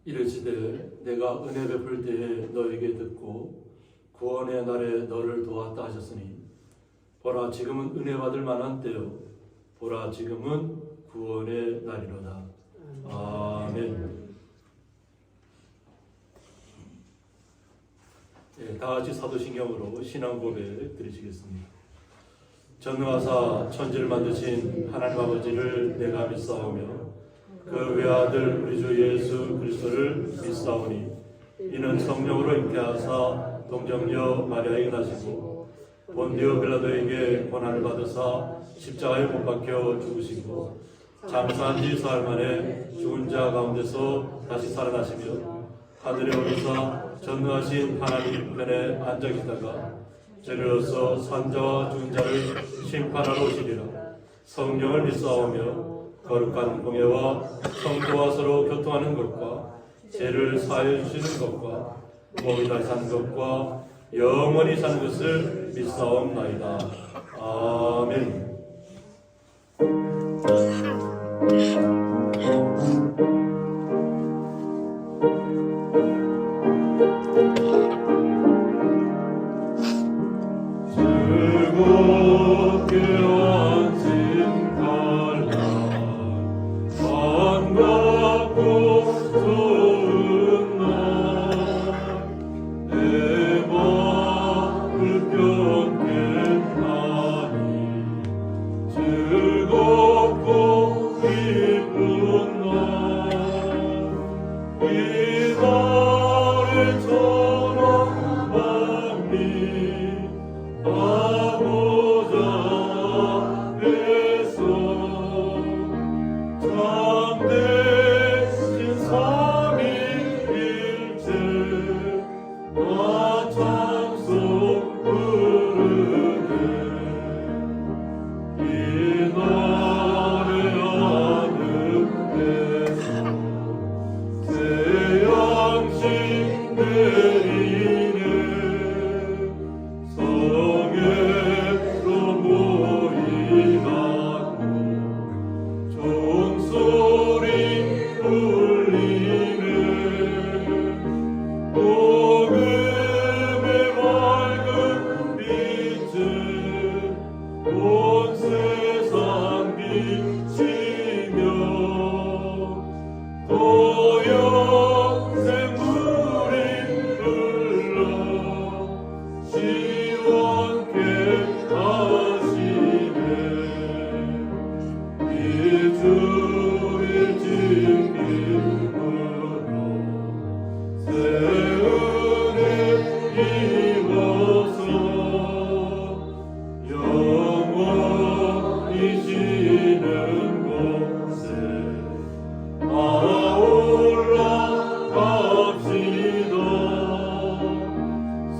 이르시되 내가 은혜 베풀 때에 너에게 듣고 구원의 날에 너를 도왔다 하셨으니 보라 지금은 은혜 받을 만한 때요 보라 지금은 구원의 날이로다. 아멘. 네, 다 같이 사도신경으로 신앙 고백 드리시겠습니다. 전능하사 천지를 만드신 하나님 아버지를 내가 믿사오며 그 외아들 우리 주 예수 그리스도를 믿사오니 이는 성령으로 잉태하사 동정녀 마리아에게 나시고 본디오 빌라도에게 고난을 받으사 십자가에 못 박혀 죽으시고 장사한 지 사흘 만에 죽은 자 가운데서 다시 살아나시며 하늘에 오르사 전능하신 하나님 편에 앉아 계시다가 저리로서 산자와 죽은 자를 심판하러 오시리라. 성령을 믿사오며 거룩한 공예와 성도와 서로 교통하는 것과 죄를 사하여 주시는 것과 몸이 다시 사는 것과 영원히 사는 것을 믿사옵나이다. 아멘. 즐겁게 안심 갈라 반갑고 이달을 전함하니 아버지 앞에서 참되신 삼위일체 나 찬송 부르네 이날의 하늘에서 새 양식 내리네 성에서 모이가고 종소리 울리네 복음의 밝은 빛은 온 세상 비치며 또 영생 물이 흘러 시원케 하시네 이 주를 지킴으로 새 은혜 입어서 영원히 쉬는 곳에 올라갑시다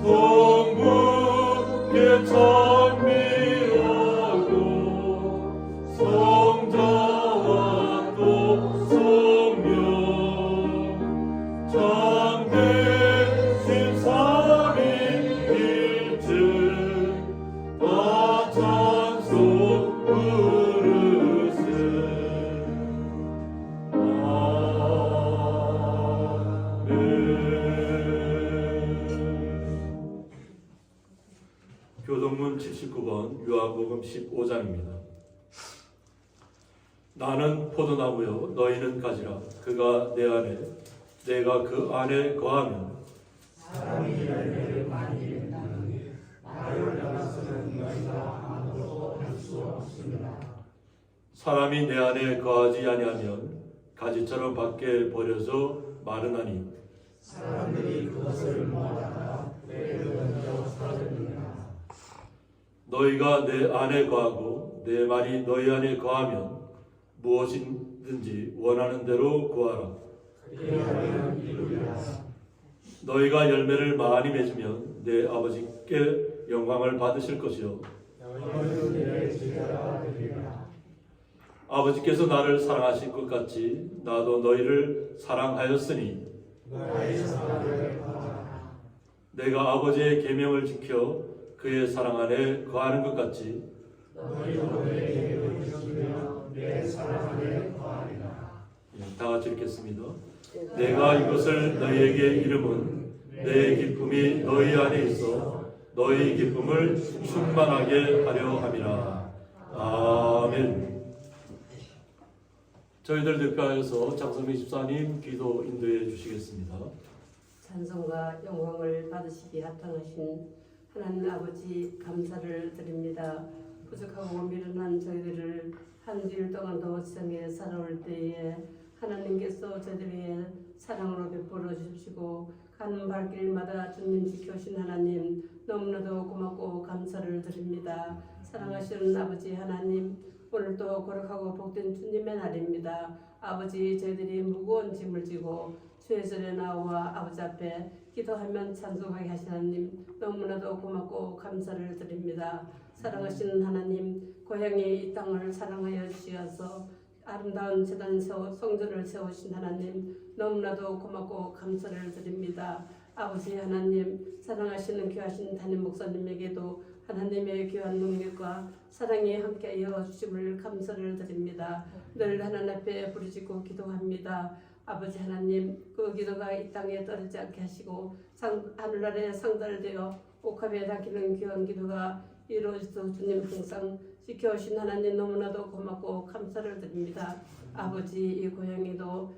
성부께 찬미하고 성자와 또 성령 참되신 삼위일체 다 찬송 부르세 교동문 79번 요한복음 15장입니다. 나는 포도나무요 너희는 가지라 그가 내 안에 내가 그 안에 거하면 사람이 열매를 많이 맺나니 나를 떠나서는 너희가 아무것도 할 수 없습니다. 사람이 내 안에 거하지 아니하면 가지처럼 밖에 버려져 마르나니 사람들이 그것을 모아다가 왜 던져 사르느냐. 너희가 내 안에 거하고 내 말이 너희 안에 거하면 무엇이든지 원하는 대로 구하라. 그리하면 이루리라. 너희가 열매를 많이 맺으면 내 아버지께 영광을 받으실 것이요 너희는 내 제자가 되리라. 아버지께서 나를 사랑하신 것 같이 나도 너희를 사랑하였으니 너희 사랑을 받아라. 내가 아버지의 계명을 지켜 그의 사랑 안에 거하는 것 같이 너희도 내 계명을 지키며 내 사랑 안에 거하리라. 다 같이 읽겠습니다. 내가 이것을 너희에게 이름은 내 기쁨이 너희 안에 있어 너희 기쁨을 충만하게 하려 함이라. 아멘. 저희들 대표하여서 장성민 집사님 기도 인도해 주시겠습니다. 찬송과 영광을 받으시기 합당하신 하나님 아버지 감사를 드립니다. 부족하고 미련한 저희들을 한 주일 동안도 세상에 살아올 때에 하나님께서 저희들에게 사랑으로 베풀어 주시고 가는 발길마다 주님 지켜오신 하나님 너무나도 고맙고 감사를 드립니다. 사랑하시는 아버지 하나님 오늘도 거룩하고 복된 주님의 날입니다. 아버지 저희들이 무거운 짐을 지고 주의 절에 나와 아버지 앞에 기도하면 찬송하게 하신 하나님 너무나도 고맙고 감사를 드립니다. 사랑하시는 하나님 고향이 이 땅을 사랑하여 주셔서 아름다운 재단 성전을 세우신 하나님 너무나도 고맙고 감사를 드립니다. 아버지 하나님 사랑하시는 귀하신 담임 목사님에게도 하나님의 귀한 능력과 사랑이 함께하여 주심을 감사를 드립니다. 늘 하나님 앞에 부르짖고 기도합니다. 아버지 하나님 그 기도가 이 땅에 떨어지지 않게 하시고 하늘나라에 상달되어 옥합에 담기는 귀한 기도가 이루어져서 주님 항상 지켜오신 하나님 너무나도 고맙고 감사를 드립니다. 아버지 이 고향에도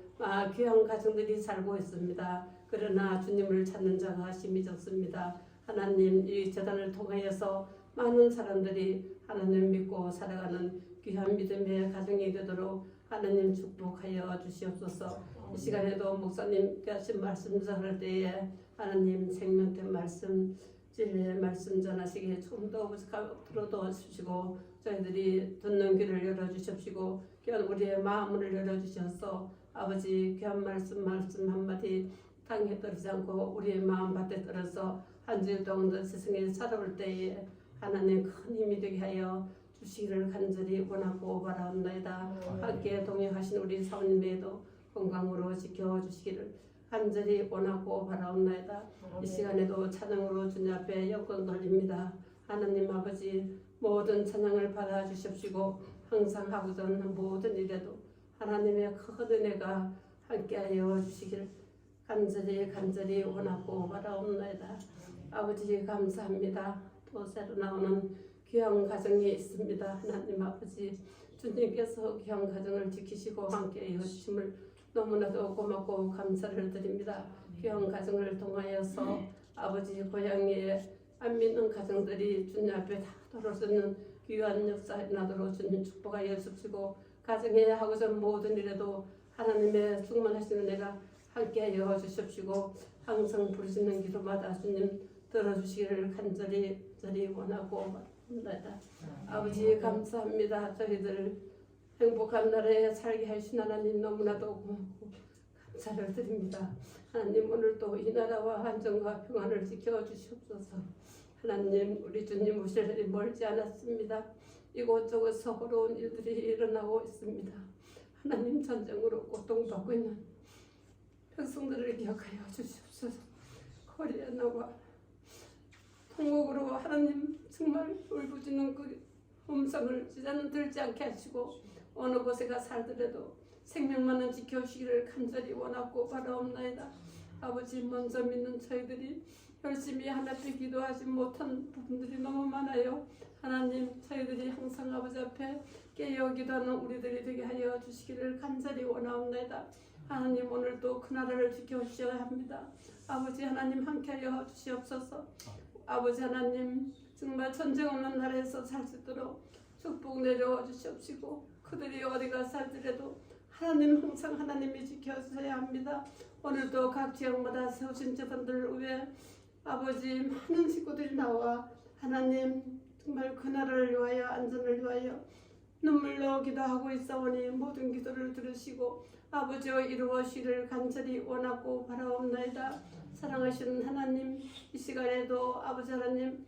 귀한 가정들이 살고 있습니다. 그러나 주님을 찾는 자가 심히 적습니다. 하나님 이 재단을 통하여서 많은 사람들이 하나님 믿고 살아가는 귀한 믿음의 가정이 되도록 하나님 축복하여 주시옵소서. 이 시간에도 목사님께 하신 말씀 전할 때에 하나님 생명된 말씀, 진리의 말씀 전하시기에 좀 더 들어도 주시고 저희들이 듣는 귀를 열어주십시고 귀한 우리의 마음을 열어주셔서 아버지 귀한 말씀 한마디 땅에 떨어지지 않고 우리의 마음 밭에 떨어서 한 주일 동안 세상에 살아올 때에 하나님 큰 힘이 되게 하여 주시기를 간절히 원하고 바라옵나이다. 함께 동행하신 우리 사모님에도 건강으로 지켜주시기를 간절히 원하고 바라옵나이다. 이 시간에도 찬양으로 주님 앞에 영광 돌립니다. 하나님 아버지 모든 찬양을 받아주십시고 항상 하고던 모든 일에도 하나님의 큰 은혜가 함께하여 주시기를 간절히 원하고 바라옵나이다. 아버지 감사합니다. 또 새로 나오는 귀한 가정이 있습니다. 하나님 아버지 주님께서 귀한 가정을 지키시고 함께하여 주심을 너무나도 고맙고 감사를 드립니다. 귀한 가정을 통하여서 아버지 고향에 안 믿는 가정들이 주님 앞에 다 돌아서는 귀한 역사 나도록 주님 축복하여 주시고 가정에 하고자 모든 일에도 하나님의 충만하시는 은혜가 함께하여 주십시고 항상 부르시는 기도마다 주님 들어주시기를 간절히 원하고 바랍니다. 아버지 감사합니다. 저희들 행복한 나라에 살게 하신 하나님 너무나도 고맙고 감사를 드립니다. 하나님 오늘도 이 나라와 안정과 평안을 지켜주시옵소서. 하나님 우리 주님 오실 날이 멀지 않았습니다. 이곳저곳 서러운 일들이 일어나고 있습니다. 하나님 전쟁으로 고통받고 있는 백성들을 기억하여 주시옵소서. 코리아나와 통곡으로 하나님 정말 울부짖는 그 음성을 지자는 들지 않게 하시고 어느 곳에가 살더라도 생명만은 지켜주시기를 간절히 원하고 바라옵나이다. 아버지 먼저 믿는 저희들이 열심히 하나님 기도하지 못한 부분들이 너무 많아요. 하나님 저희들이 항상 아버지 앞에 깨어 기도하는 우리들이 되게 하여 주시기를 간절히 원하옵나이다. 하나님 오늘도 그 나라를 지켜주셔야 합니다. 아버지 하나님 함께하여 주시옵소서. 아버지 하나님 정말 전쟁 없는 나라에서 살 수 있도록 축복 내려와 주시옵시고 그들이 어디가 살더라도 하나님 항상 하나님이 지켜주셔야 합니다. 오늘도 각 지역마다 세우신 재단들 위해 아버지 많은 식구들이 나와 하나님 정말 그 나라를 위하여 안전을 위하여 눈물로 기도하고 있사오니 모든 기도를 들으시고 아버지와 이루어시기를 간절히 원하고 바라옵나이다. 사랑하시는 하나님 이 시간에도 아버지 하나님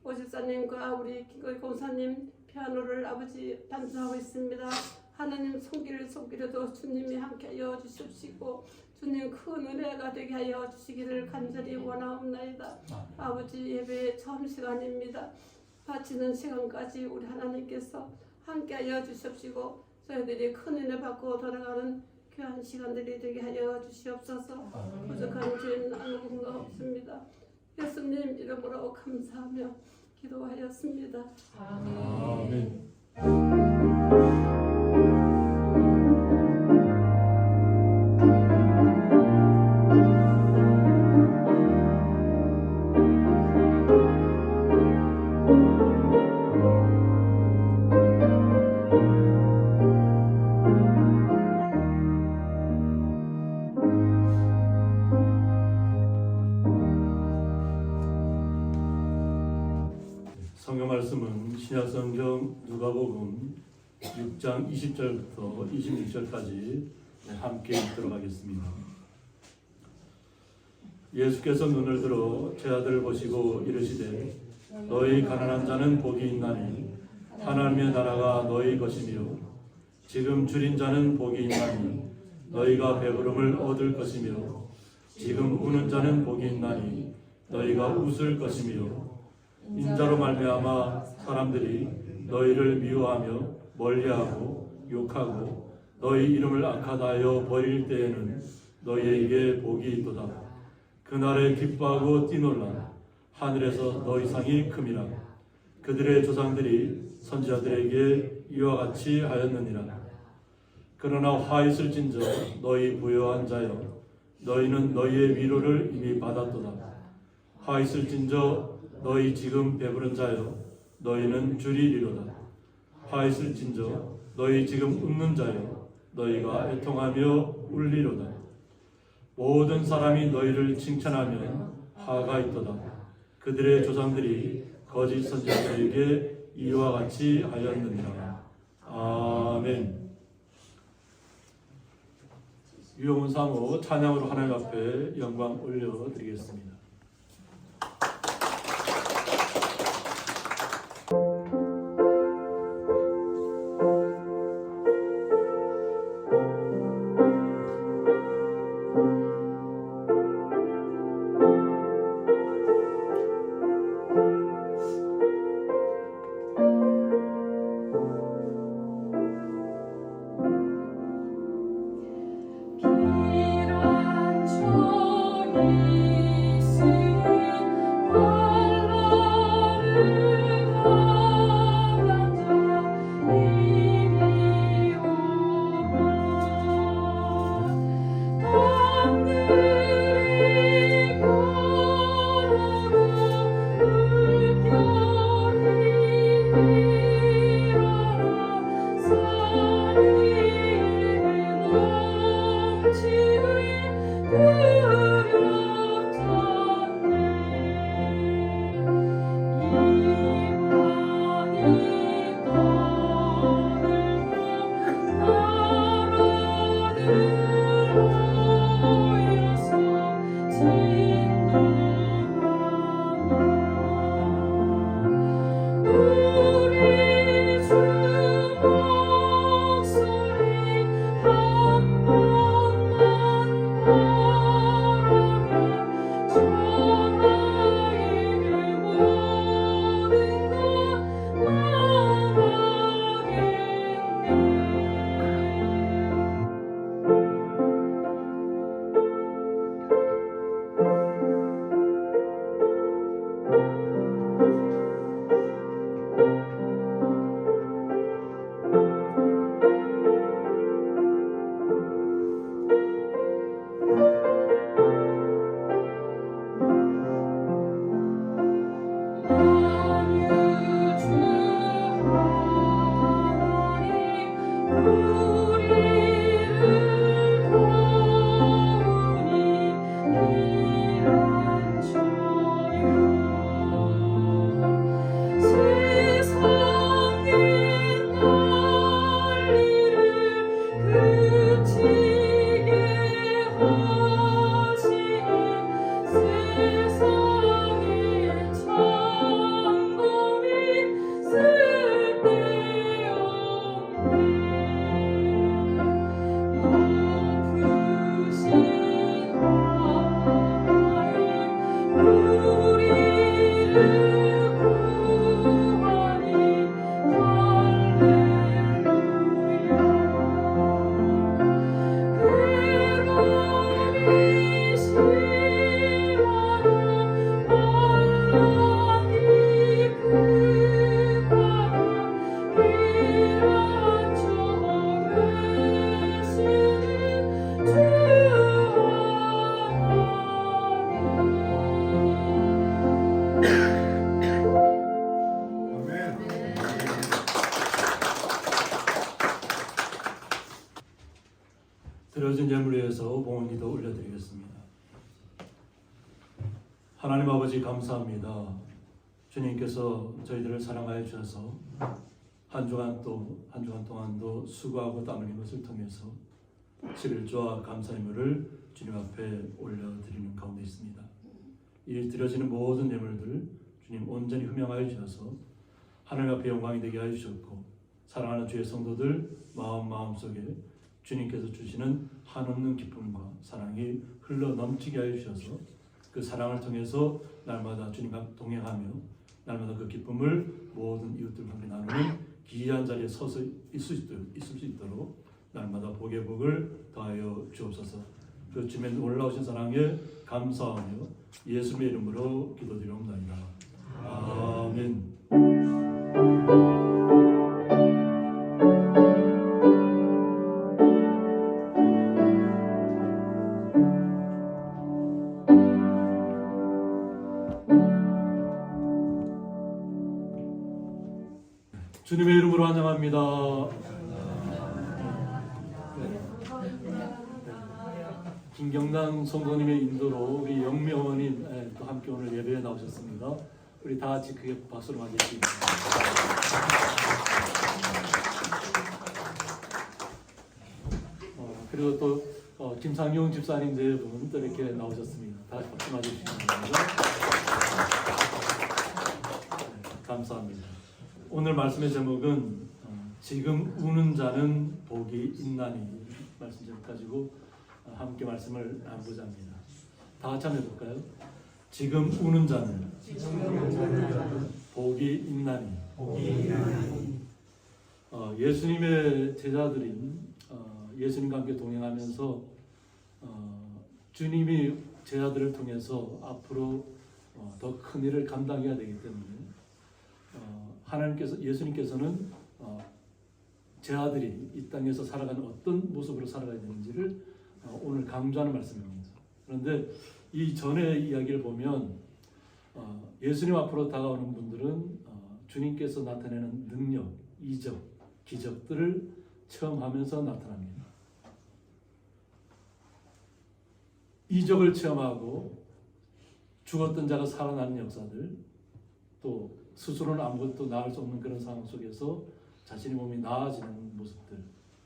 오집사님과 우리 김거희 공사님 피아노를 아버지 반주하고 있습니다. 하나님 손길에도 주님이 함께하여 주십시고 주님 큰 은혜가 되게 하여 주시기를 간절히 원하옵나이다. 아버지 예배의 처음 시간입니다. 바치는 시간까지 우리 하나님께서 함께하여 주십시고 저희들이 큰 은혜 받고 돌아가는 귀한 시간들이 되게 하여 주시옵소서. 부족한 죄는 아무것도 없습니다. 예수님 이름으로 감사하며 기도하였습니다. 아멘. 성경 말씀은 신약성경 누가복음 6장 20절부터 26절까지 함께 읽도록 하겠습니다. 예수께서 눈을 들어 제자들을 보시고 이르시되 너희 가난한 자는 복이 있나니 하나님의 나라가 너희 것이며 지금 줄인 자는 복이 있나니 너희가 배부름을 얻을 것이며 지금 우는 자는 복이 있나니 너희가 웃을 것이며 인자로 말미암아 사람들이 너희를 미워하며 멀리하고 욕하고 너희 이름을 악하다 하여 버릴 때에는 너희에게 복이 있도다. 그날에 기뻐하고 뛰놀라. 하늘에서 너희 상이 큼이라. 그들의 조상들이 선지자들에게 이와 같이 하였느니라. 그러나 화 있을진저 너희 부요한 자여 너희는 너희의 위로를 이미 받았도다. 화 있을진저 너희 지금 배부른 자여 너희는 줄이리로다. 화 있을진저 너희 지금 웃는 자여 너희가 애통하며 울리로다. 모든 사람이 너희를 칭찬하면 화가 있도다. 그들의 조상들이 거짓 선지자들에게 이와 같이 하였느니라. 아멘. 유용훈 사모 찬양으로 하나님 앞에 영광 올려드리겠습니다. 피란 종이 쓰는 환란을 당한 자 이리 오라. 땅들이 변하고 물결이 일어나 산위에 넘치네. 두렵잖네. 이방이 떠들고 나라들 모여서 진동하나. 우리 주 목소리 한 번만 바라면 천하의 모든 것 망하겠네. 만유주 하나님 우리를 도우니 기란초요. 세상의 난리를 그치게 하시니 세상의 천범이 쓸데없네. 높으신 하나님 우리를 구하니 할렐루야. 괴로움이 심하고 환난이 극하나 피란초 되시는 주 드려진 예물 위해서 봉헌기도 올려드리겠습니다. 하나님 아버지 감사합니다. 주님께서 저희들을 사랑하여 주셔서 한 주간 동안도 수고하고 땀 흘린 것을 통해서 11조와 감사 예물을 주님 앞에 올려드리는 가운데 있습니다. 이 드려지는 모든 예물들 주님 온전히 흠양하여 주셔서 하나님 앞에 영광이 되게 하여 주셨고, 사랑하는 주의 성도들 마음속에 주님께서 주시는 한없는 기쁨과 사랑이 흘러 넘치게 하여 주셔서 그 사랑을 통해서 날마다 주님과 동행하며 날마다 그 기쁨을 모든 이웃들과 함께 나누는 귀한 자리에 서서 있을 수 있도록 날마다 복의 복을 더하여 주옵소서. 그 주님의 놀라우신 사랑에 감사하며 예수님의 이름으로 기도드리옵나이다. 아멘. 주님의 이름으로 환영합니다. 김경남 성도님의 인도로 우리 영미 어머님 또 함께 오늘 예배에 나오셨습니다. 우리 다 같이 크게 박수로 맞이했습니다. 그리고 또 김상용 집사님 네 분 또 이렇게 나오셨습니다. 다 같이 박수 맞이해주시기 바랍니다. 감사합니다. 오늘 말씀의 제목은 지금 우는 자는 복이 있나니 말씀 제목 가지고 함께 말씀을 나누고자 합니다. 다 같이 한번 해볼까요? 지금 우는 자는 복이 있나니. 예수님의 제자들이 예수님과 함께 동행하면서 주님이 제자들을 통해서 앞으로 더 큰 일을 감당해야 되기 때문에 예수님께서는 제자들이 이 땅에서 살아가는 어떤 모습으로 살아가야 되는지를 오늘 강조하는 말씀입니다. 그런데 이 전의 이야기를 보면 예수님 앞으로 다가오는 분들은 주님께서 나타내는 능력, 이적, 기적들을 체험하면서 나타납니다. 이적을 체험하고 죽었던 자가 살아나는 역사들, 또 스스로는 아무것도 나을 수 없는 그런 상황 속에서 자신의 몸이 나아지는 모습들.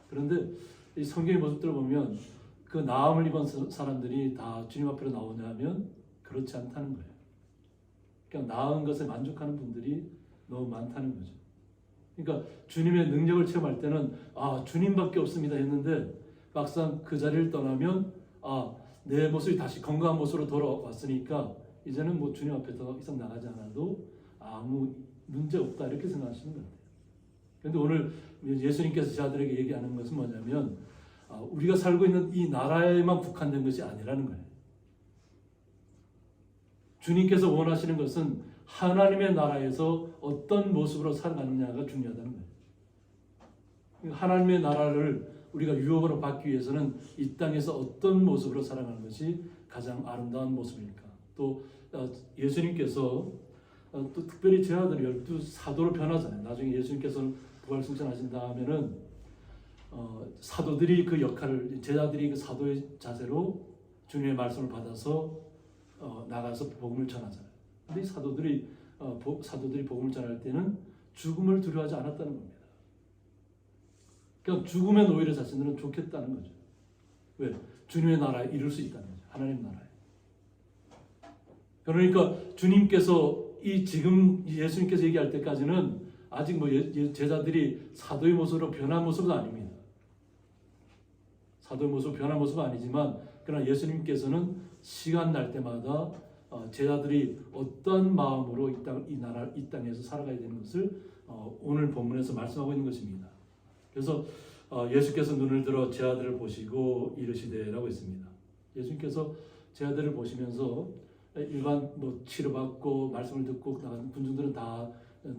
그런데 이 성경의 모습들을 보면 그 나음을 입은 사람들이 다 주님 앞으로 나오냐면 그렇지 않다는 거예요. 그냥 나은 것에 만족하는 분들이 너무 많다는 거죠. 그러니까 주님의 능력을 체험할 때는 주님밖에 없습니다 했는데 막상 그 자리를 떠나면 내 모습이 다시 건강한 모습으로 돌아왔으니까 이제는 뭐 주님 앞에 더 이상 나가지 않아도 아무 문제 없다 이렇게 생각하시는 것 같아요. 그런데 오늘 예수님께서 제자들에게 얘기하는 것은 뭐냐면 우리가 살고 있는 이 나라에만 국한된 것이 아니라는 거예요. 주님께서 원하시는 것은 하나님의 나라에서 어떤 모습으로 살아가느냐가 중요하다는 거예요. 하나님의 나라를 우리가 유업으로 받기 위해서는 이 땅에서 어떤 모습으로 살아가는 것이 가장 아름다운 모습일까? 또 예수님께서 또 특별히 제자들 12사도로 변하잖아요. 나중에 예수님께서 부활승천하신 다음에는 사도들이 그 역할을, 제자들이 그 사도의 자세로 주님의 말씀을 받아서 나가서 복음을 전하잖아요. 근데 이 사도들이 복음을 전할 때는 죽음을 두려워하지 않았다는 겁니다. 그러니까 죽으면 오히려 자신들은 좋겠다는 거죠. 왜? 주님의 나라에 이룰 수 있다는 거죠. 하나님 나라에. 그러니까 주님께서 지금 예수님께서 얘기할 때까지는 아직 제자들이 사도의 모습으로 변한 모습은 아닙니다. 사도의 모습으로 변한 모습은 아니지만 그러나 예수님께서는 시간 날 때마다 제자들이 어떤 마음으로 이 땅에서 살아가야 되는 것을 오늘 본문에서 말씀하고 있는 것입니다. 그래서 예수께서 눈을 들어 제자들을 보시고 이르시되라고 했습니다. 예수님께서 제자들을 보시면서 일반 치료받고 말씀을 듣고 나간 군중들은 다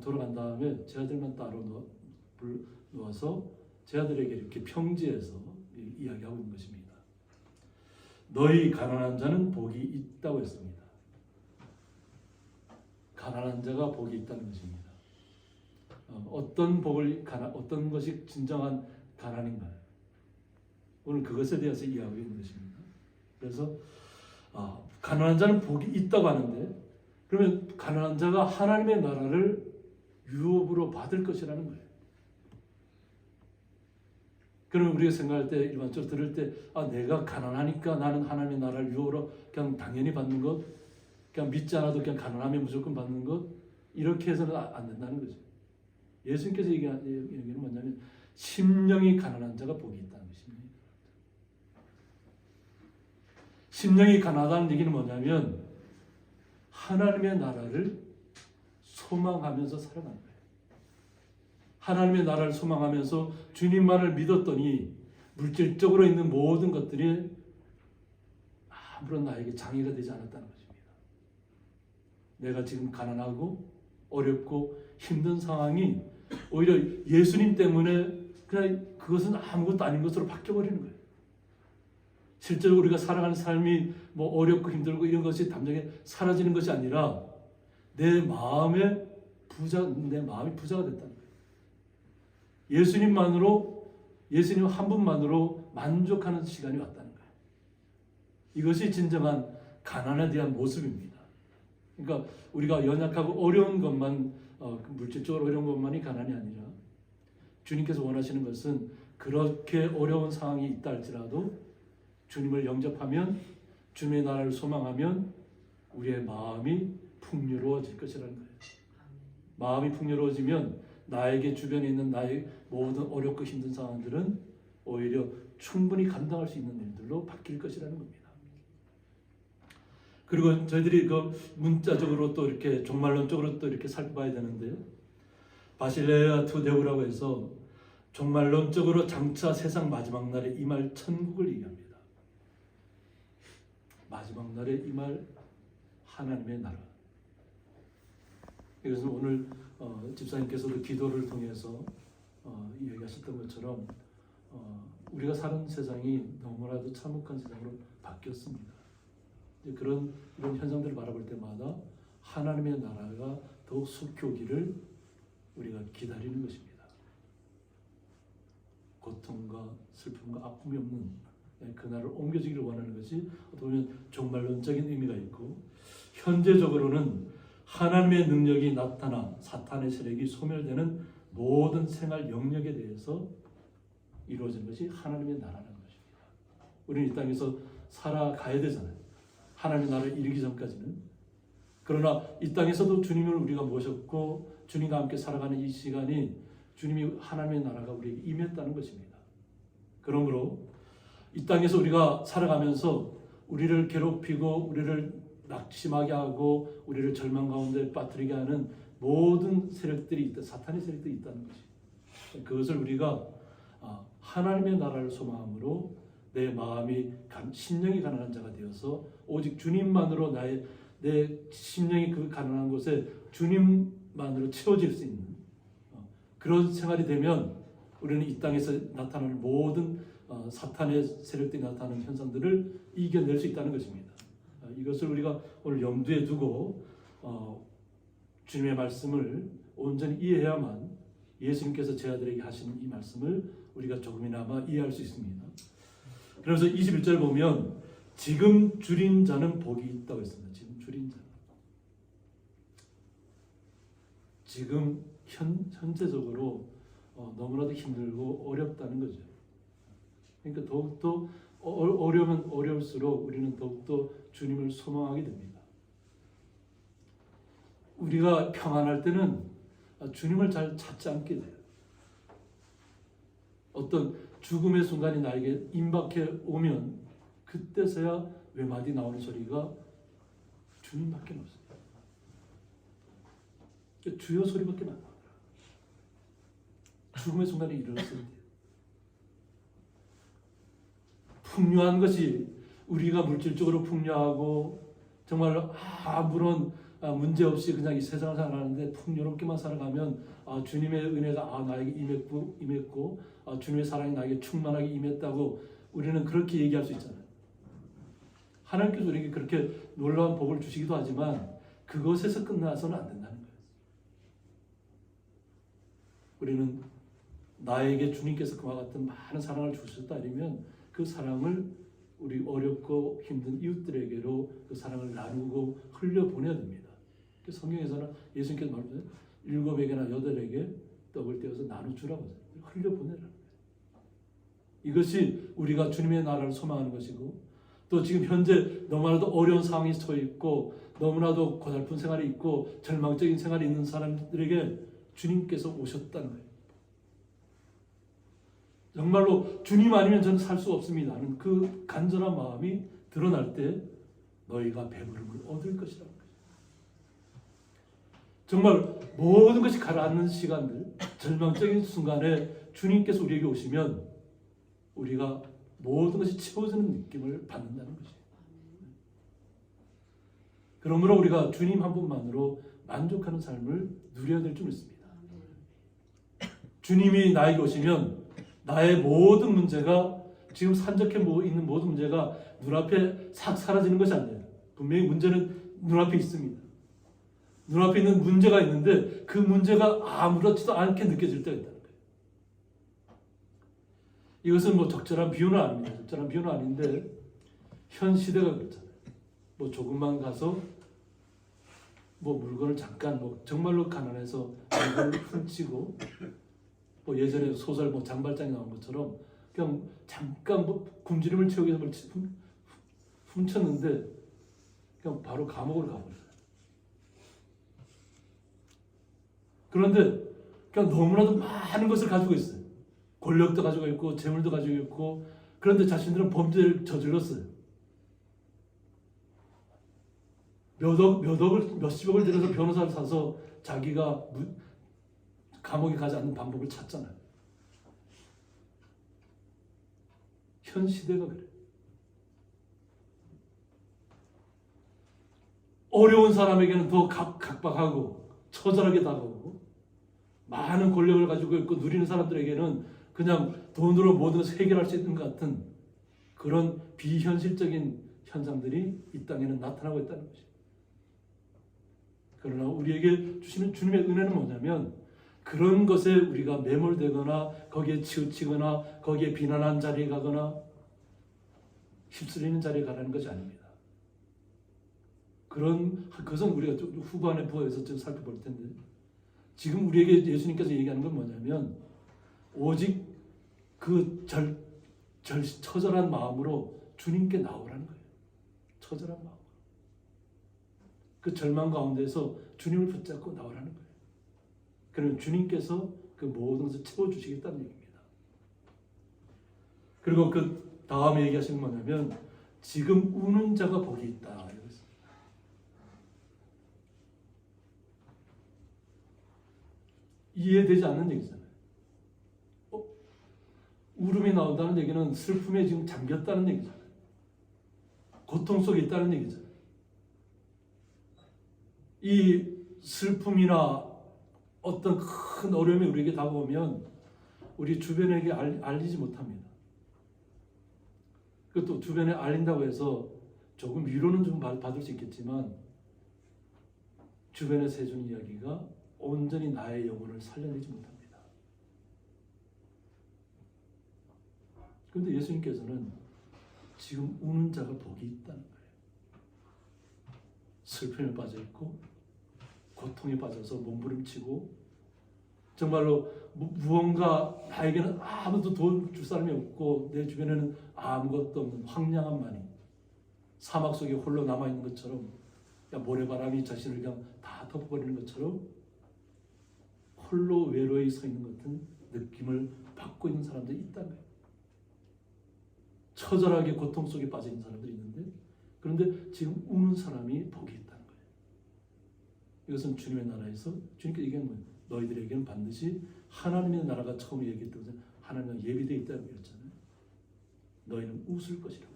돌아간 다음에 제자들만 따로 누워서 제자들에게 이렇게 평지에서 이야기하고 있는 것입니다. 너희 가난한 자는 복이 있다고 했습니다. 가난한 자가 복이 있다는 것입니다. 어떤 것이 진정한 가난인가요? 오늘 그것에 대해서 이야기하고 있는 것입니다. 그래서 가난한 자는 복이 있다고 하는데 그러면 가난한 자가 하나님의 나라를 유업으로 받을 것이라는 거예요. 그럼 우리가 생각할 때 일반적으로 들을 때 내가 가난하니까 나는 하나님의 나라를 유업으로 그냥 당연히 받는 것, 그냥 믿지 않아도 그냥 가난하면 무조건 받는 것, 이렇게 해서는 안 된다는 거죠. 예수님께서 얘기하는 얘기는 뭐냐면 심령이 가난한 자가 복이 있다는 것입니다. 심령이 가난하다는 얘기는 뭐냐면 하나님의 나라를 소망하면서 살아가는 거예요. 하나님의 나라를 소망하면서 주님만을 믿었더니 물질적으로 있는 모든 것들이 아무런 나에게 장애가 되지 않았다는 것입니다. 내가 지금 가난하고 어렵고 힘든 상황이 오히려 예수님 때문에 그냥 그것은 아무것도 아닌 것으로 바뀌어버리는 거예요. 실제로 우리가 살아가는 삶이 어렵고 힘들고 이런 것이 담장에 사라지는 것이 아니라 내 마음이 부자가 됐다는 거예요. 예수님 한 분만으로 만족하는 시간이 왔다는 거예요. 이것이 진정한 가난에 대한 모습입니다. 그러니까 우리가 연약하고 어려운 것만 물질적으로 어려운 것만이 가난이 아니라 주님께서 원하시는 것은 그렇게 어려운 상황이 있다 할지라도 주님을 영접하면 주님의 나라를 소망하면 우리의 마음이 풍요로워질 것이라는 거예요. 마음이 풍요로워지면 나에게 주변에 있는 나의 모든 어렵고 힘든 상황들은 오히려 충분히 감당할 수 있는 일들로 바뀔 것이라는 겁니다. 그리고 저희들이 그 문자적으로 또 이렇게 종말론적으로 또 이렇게 살펴봐야 되는데요. 바실레아 투데우라고 해서 종말론적으로 장차 세상 마지막 날에 임할 천국을 얘기합니다. 마지막 날에 임할 하나님의 나라. 이것은 오늘 집사님께서도 기도를 통해서 이야기하셨던 것처럼 우리가 사는 세상이 너무나도 참혹한 세상으로 바뀌었습니다. 이런 현상들을 바라볼 때마다 하나님의 나라가 더욱 속히 오기를 우리가 기다리는 것입니다. 고통과 슬픔과 아픔이 없는 그날을 옮겨지기를 원하는 것이 어떻게 보면 종말론적인 의미가 있고, 현재적으로는 하나님의 능력이 나타나 사탄의 세력이 소멸되는 모든 생활 영역에 대해서 이루어지는 것이 하나님의 나라라는 것입니다. 우리는 이 땅에서 살아가야 되잖아요. 하나님의 나라를 이루기 전까지는. 그러나 이 땅에서도 주님을 우리가 모셨고 주님과 함께 살아가는 이 시간이 주님이 하나님의 나라가 우리에게 임했다는 것입니다. 그러므로 이 땅에서 우리가 살아가면서 우리를 괴롭히고 우리를 낙심하게 하고 우리를 절망 가운데 빠뜨리게 하는 모든 세력들이 있다, 사탄의 세력들이 있다는 것이, 그것을 우리가 하나님의 나라를 소망함으로 내 마음이 심령이 가난한 자가 되어서 오직 주님만으로 내 심령이 그 가난한 곳에 주님만으로 채워질 수 있는 그런 생활이 되면 우리는 이 땅에서 나타나는 모든 사탄의 세력들이 나타나는 현상들을 이겨낼 수 있다는 것입니다. 이것을 우리가 오늘 염두에 두고 주님의 말씀을 온전히 이해해야만 예수님께서 제 아들에게 하신 이 말씀을 우리가 조금이나마 이해할 수 있습니다. 그래서 21절 보면 지금 줄인 자는 복이 있다고 했습니다. 지금 줄인 자. 지금 현재적으로 너무나도 힘들고 어렵다는 거죠. 그러니까 더욱더 어려우면 어려울수록 우리는 더욱더 주님을 소망하게 됩니다. 우리가 평안할 때는 주님을 잘 찾지 않게 돼요. 어떤 죽음의 순간이 나에게 임박해 오면 그때서야 외마디 나오는 소리가 주님밖에 없어요. 주여 소리밖에 안 나와요. 죽음의 순간에 이르렀을 때 풍요한 것이, 우리가 물질적으로 풍요하고 정말 아무런 문제 없이 그냥 이 세상을 살아가는데 풍요롭게만 살아가면 주님의 은혜가 나에게 임했고 주님의 사랑이 나에게 충만하게 임했다고 우리는 그렇게 얘기할 수 있잖아요. 하나님께서 우리에게 그렇게 놀라운 복을 주시기도 하지만 그것에서 끝나서는 안 된다는 거예요. 우리는 나에게 주님께서 그와 같은 많은 사랑을 주셨다 이러면 그 사랑을 우리 어렵고 힘든 이웃들에게로 그 사랑을 나누고 흘려보내야 됩니다. 성경에서는 예수님께서 말하면 7에게나 8에게 떡을 떼어서 나눠주라고 흘려보내라는 거예요. 이것이 우리가 주님의 나라를 소망하는 것이고, 또 지금 현재 너무나도 어려운 상황에 처해 있고 너무나도 고달픈 생활이 있고 절망적인 생활이 있는 사람들에게 주님께서 오셨다는 거예요. 정말로 주님 아니면 저는 살 수 없습니다 하는 그 간절한 마음이 드러날 때 너희가 배부름을 얻을 것이라는 거예요. 정말 모든 것이 가라앉는 시간들, 절망적인 순간에 주님께서 우리에게 오시면 우리가 모든 것이 채워지는 느낌을 받는다는 것이에요. 그러므로 우리가 주님 한 분만으로 만족하는 삶을 누려야 될 줄 믿습니다. 주님이 나에게 오시면 나의 모든 문제가, 지금 산적해 있는 모든 문제가 눈앞에 싹 사라지는 것이 아니에요. 분명히 문제는 눈앞에 있습니다. 눈앞에 있는 문제가 있는데 그 문제가 아무렇지도 않게 느껴질 때가 있다는 거예요. 이것은 적절한 비유는 아닙니다. 적절한 비유는 아닌데 현 시대가 그렇잖아요. 뭐 조금만 가서 뭐 물건을 잠깐 뭐 정말로 가난해서 물건을 훔치고 뭐 예전에 소설 뭐 장발장이 나온 것처럼 그냥 잠깐 뭐 굶주림을 채우기 위해서 훔쳤는데 그냥 바로 감옥으로 가버렸어요. 그런데 그냥 너무나도 많은 것을 가지고 있어요. 권력도 가지고 있고 재물도 가지고 있고 그런데 자신들은 범죄를 저질렀어요. 몇십억을 들여서 변호사를 사서 자기가 감옥에 가지 않는 방법을 찾잖아요. 현 시대가 그래요. 어려운 사람에게는 더 각박하고 처절하게 다가오고 많은 권력을 가지고 있고 누리는 사람들에게는 그냥 돈으로 모든 것을 해결할 수 있는 것 같은 그런 비현실적인 현상들이 이 땅에는 나타나고 있다는 것이죠. 그러나 우리에게 주시는 주님의 은혜는 뭐냐면 그런 것에 우리가 매몰되거나 거기에 치우치거나 거기에 비난한 자리에 가거나 휩쓸리는 자리에 가라는 것이 아닙니다. 그것은 우리가 좀 후반에 부어서 좀 살펴볼 텐데 지금 우리에게 예수님께서 얘기하는 건 뭐냐면 오직 그 처절한 마음으로 주님께 나오라는 거예요. 처절한 마음. 그 절망 가운데서 주님을 붙잡고 나오라는 거예요. 그러면 주님께서 그 모든 것을 채워주시겠다는 얘기입니다. 그리고 그 다음에 얘기하시는 뭐냐면 지금 우는 자가 복이 있다. 이해되지 않는 얘기잖아요. 울음이 나온다는 얘기는 슬픔에 지금 잠겼다는 얘기잖아요. 고통 속에 있다는 얘기잖아요. 이 슬픔이나 어떤 큰 어려움이 우리에게 다가오면 우리 주변에게 알리지 못합니다. 그것도 주변에 알린다고 해서 조금 위로는 좀 받을 수 있겠지만 주변에서 해주는 이야기가 온전히 나의 영혼을 살려내지 못합니다. 그런데 예수님께서는 지금 우는 자가 복이 있다는 거예요. 슬픔에 빠져있고 고통에 빠져서 몸부림치고 정말로 무언가 나에게는 아무도 도움 줄 사람이 없고 내 주변에는 아무것도 없는 황량한 만이 사막 속에 홀로 남아있는 것처럼 모래바람이 자신을 그냥 다 덮어버리는 것처럼 홀로 외로이 서 있는 것 같은 느낌을 받고 있는 사람들이 있다는 거예요. 처절하게 고통 속에 빠져 있는 사람들이 있는데 그런데 지금 우는 사람이 복이 있다는 거예요. 이것은 주님의 나라에서 주님께 얘기하는 거예요. 너희들에게는 반드시 하나님의 나라가 처음 얘기했던 것은 하나님은 예비되어 있다고 했잖아요. 너희는 웃을 것이라고.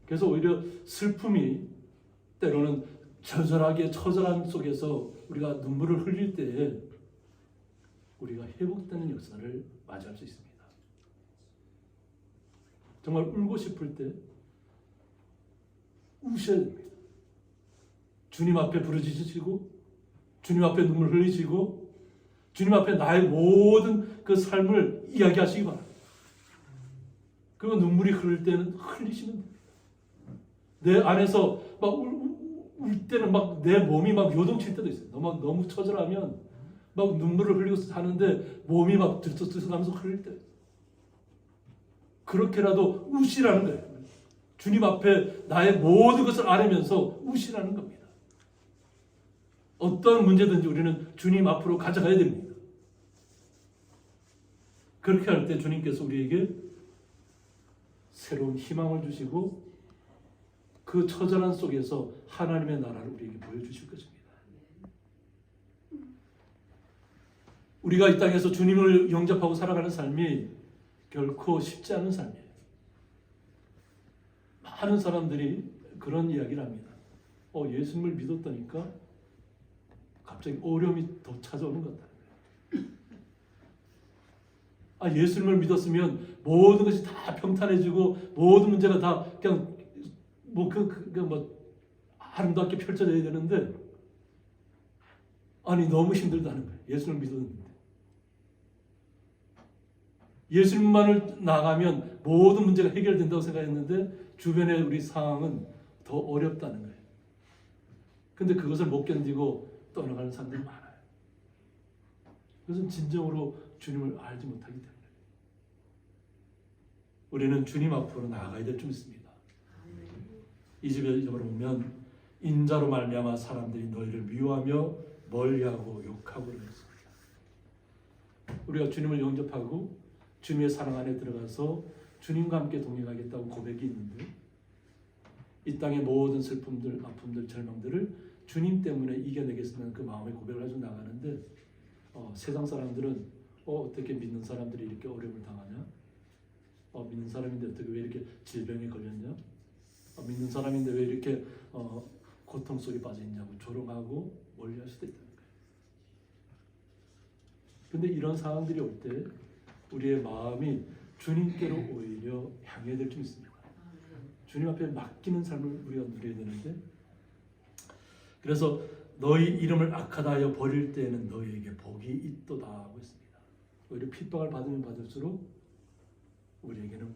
그래서 오히려 슬픔이 때로는 처절한 속에서 우리가 눈물을 흘릴 때 우리가 회복되는 역사를 맞이할 수 있습니다. 정말 울고 싶을 때 우셔야 됩니다. 주님 앞에 부르짖으시고 주님 앞에 눈물 흘리시고 주님 앞에 나의 모든 그 삶을 이야기하시기 바랍니다. 그리고 눈물이 흐를 때는 흘리시면 됩니다. 내 안에서 막 울 때는 막 내 몸이 막 요동칠 때도 있어요. 너무 처절하면 막 눈물을 흘리고 사는데 몸이 막 들썩들썩하면서 흘릴 때 그렇게라도 우시라는 거예요. 주님 앞에 나의 모든 것을 아뢰면서 우시라는 겁니다. 어떤 문제든지 우리는 주님 앞으로 가져가야 됩니다. 그렇게 할 때 주님께서 우리에게 새로운 희망을 주시고 그 처절한 속에서 하나님의 나라를 우리에게 보여주실 것입니다. 우리가 이 땅에서 주님을 영접하고 살아가는 삶이 결코 쉽지 않은 삶이에요. 많은 사람들이 그런 이야기를 합니다. 예수님을 믿었다니까 갑자기 어려움이 더 찾아오는 것 같아요. 예수님을 믿었으면 모든 것이 다 평탄해지고 모든 문제가 다 그냥 아름답게 펼쳐져야 되는데 너무 힘들다는 거예요. 예수님을 믿었는데 예수님만을 나가면 모든 문제가 해결된다고 생각했는데 주변의 우리 상황은 더 어렵다는 거예요. 근데 그것을 못 견디고 떠나가는 사람들이 많아요. 그것은 진정으로 주님을 알지 못하기 때문에 우리는 주님 앞으로 나아가야 될 줄 믿습니다. 이 집에 보면 인자로 말미암아 사람들이 너희를 미워하며 멀리하고 욕하고 그랬습니다. 우리가 주님을 영접하고 주님의 사랑 안에 들어가서 주님과 함께 동행하겠다고 고백이 있는데 이 땅의 모든 슬픔들, 아픔들, 절망들을 주님 때문에 이겨내겠다는 그 마음의 고백을 가지고 나가는데 세상 사람들은 어떻게 믿는 사람들이 이렇게 어려움을 당하냐? 믿는 사람인데 어떻게 왜 이렇게 질병에 걸렸냐? 믿는 사람인데 왜 이렇게 고통 속에 빠져 있냐고 조롱하고 멀리할 수도 있다는 거예요. 근데 이런 상황들이 올 때 우리의 마음이 주님께로 오히려 향해야 될 줄 믿습니다. 주님 앞에 맡기는 삶을 우리가 누려야 되는데 그래서 너희 이름을 악하다 하여 버릴 때에는 너희에게 복이 있도다 하고 있습니다. 오히려 핍박을 받으면 받을수록 우리에게는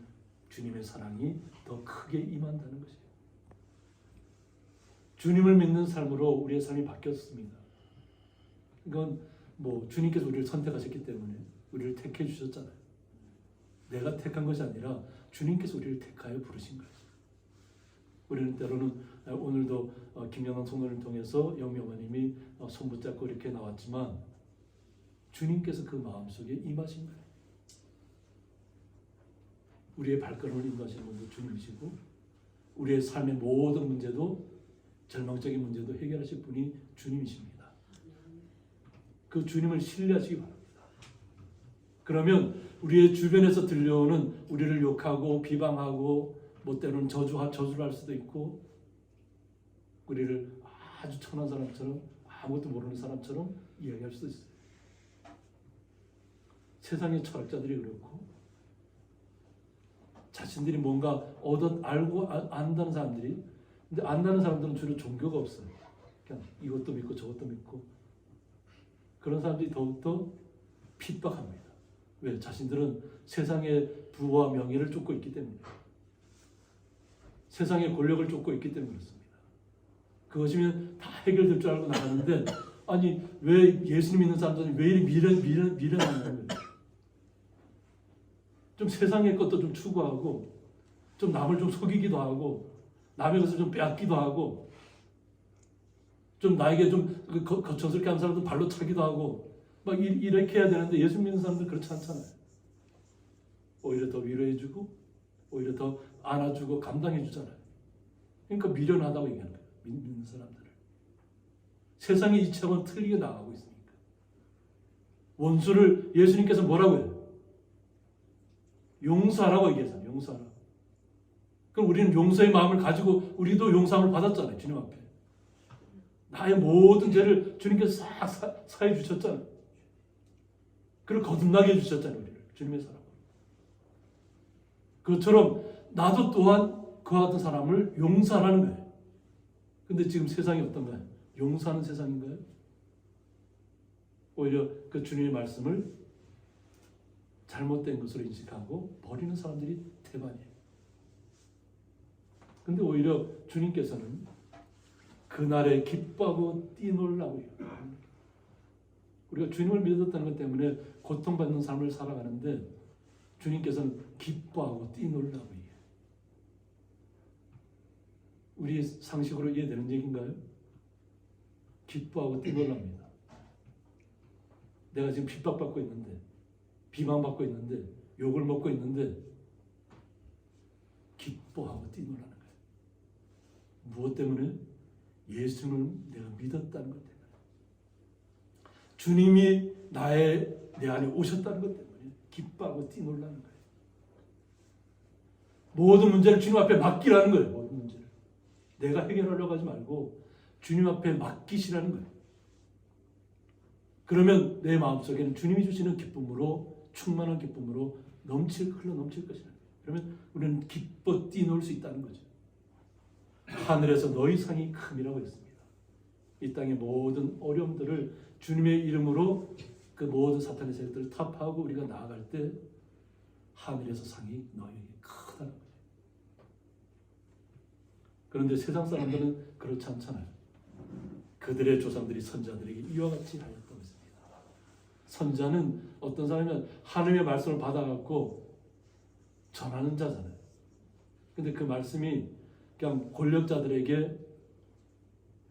주님의 사랑이 더 크게 임한다는 것이에요. 주님을 믿는 삶으로 우리의 삶이 바뀌었습니다. 이건 주님께서 우리를 선택하셨기 때문에 우리를 택해 주셨잖아요. 내가 택한 것이 아니라 주님께서 우리를 택하여 부르신 거예요. 우리는 때로는 오늘도 김영환 성도를 통해서 영미 어머님이 손 붙잡고 이렇게 나왔지만 주님께서 그 마음속에 임하신 거예요. 우리의 발걸음을 인도하시는 분도 주님이시고 우리의 삶의 모든 문제도 절망적인 문제도 해결하실 분이 주님이십니다. 그 주님을 신뢰하시기 바랍니다. 그러면 우리의 주변에서 들려오는 우리를 욕하고 비방하고 때로는 저주를 할 수도 있고 우리를 아주 천한 사람처럼 아무것도 모르는 사람처럼 이야기할 수도 있어요. 세상의 철학자들이 그렇고 자신들이 뭔가 알고 안다는 사람들이 근데 안다는 사람들은 주로 종교가 없어요. 그냥 이것도 믿고 저것도 믿고 그런 사람들이 더욱더 핍박합니다. 왜? 자신들은 세상의 부와 명예를 쫓고 있기 때문에 세상의 권력을 쫓고 있기 때문에 그렇습니다. 그것이면 다 해결될 줄 알고 나가는데 아니 왜 예수님 믿는 사람들은 왜 이리 미련한 거예요? 좀 세상의 것도 좀 추구하고 좀 남을 좀 속이기도 하고 남의 것을 좀 빼앗기도 하고 좀 나에게 좀 거쳐스럽게 하는 사람들 발로 차기도 하고 막 이렇게 해야 되는데 예수 믿는 사람들 그렇지 않잖아요. 오히려 더 위로해주고 오히려 더 안아주고 감당해주잖아요. 그러니까 미련하다고 얘기하는 거예요. 믿는 사람들을. 세상의 이치하고는 틀리게 나가고 있으니까. 원수를 예수님께서 뭐라고 해요? 용서하라고 얘기했어요. 용서하라고. 그럼 우리는 용서의 마음을 가지고 우리도 용서함을 받았잖아요. 주님 앞에. 나의 모든 죄를 주님께서 싹 사해 주셨잖아요. 그걸 거듭나게 해주셨잖아요. 우리를. 주님의 사랑으로. 그것처럼 나도 또한 그와 같은 사람을 용서하라는 거예요. 근데 지금 세상이 어떤가요? 용서하는 세상인가요? 오히려 그 주님의 말씀을 잘못된 것으로 인식하고 버리는 사람들이 대반이에요. 근데 오히려 주님께서는 그날에 기뻐하고 뛰놀라고 해요. 우리가 주님을 믿었다는 것 때문에 고통받는 삶을 살아가는데 주님께서는 기뻐하고 뛰놀라고 해요. 우리 상식으로 이해되는 얘기인가요? 기뻐하고 뛰놀랍니다. 내가 지금 핍박받고 있는데 비방받고 있는데 욕을 먹고 있는데 기뻐하고 뛰놀라는 거예요. 무엇 때문에? 예수님을 내가 믿었다는 것 때문에 주님이 내 안에 오셨다는 것 때문에 기뻐하고 뛰놀라는 거예요. 모든 문제를 주님 앞에 맡기라는 거예요. 모든 문제를 내가 해결하려고 하지 말고 주님 앞에 맡기시라는 거예요. 그러면 내 마음속에는 주님이 주시는 기쁨으로 충만한 기쁨으로 흘러 넘칠 것이다. 그러면 우리는 기뻐 뛰놀 수 있다는 거죠. 하늘에서 너희 상이 큼이라고 했습니다. 이 땅의 모든 어려움들을 주님의 이름으로 그 모든 사탄의 세력들을 타파하고 우리가 나아갈 때 하늘에서 상이 너희에게 크다는 거죠. 그런데 세상 사람들은 그렇지 않잖아요. 그들의 조상들이 선자들에게 이와 같이 하였다고 했습니다. 선자는 어떤 사람이면 하나님의 말씀을 받아갖고 전하는 자잖아요. 근데 그 말씀이 그냥 권력자들에게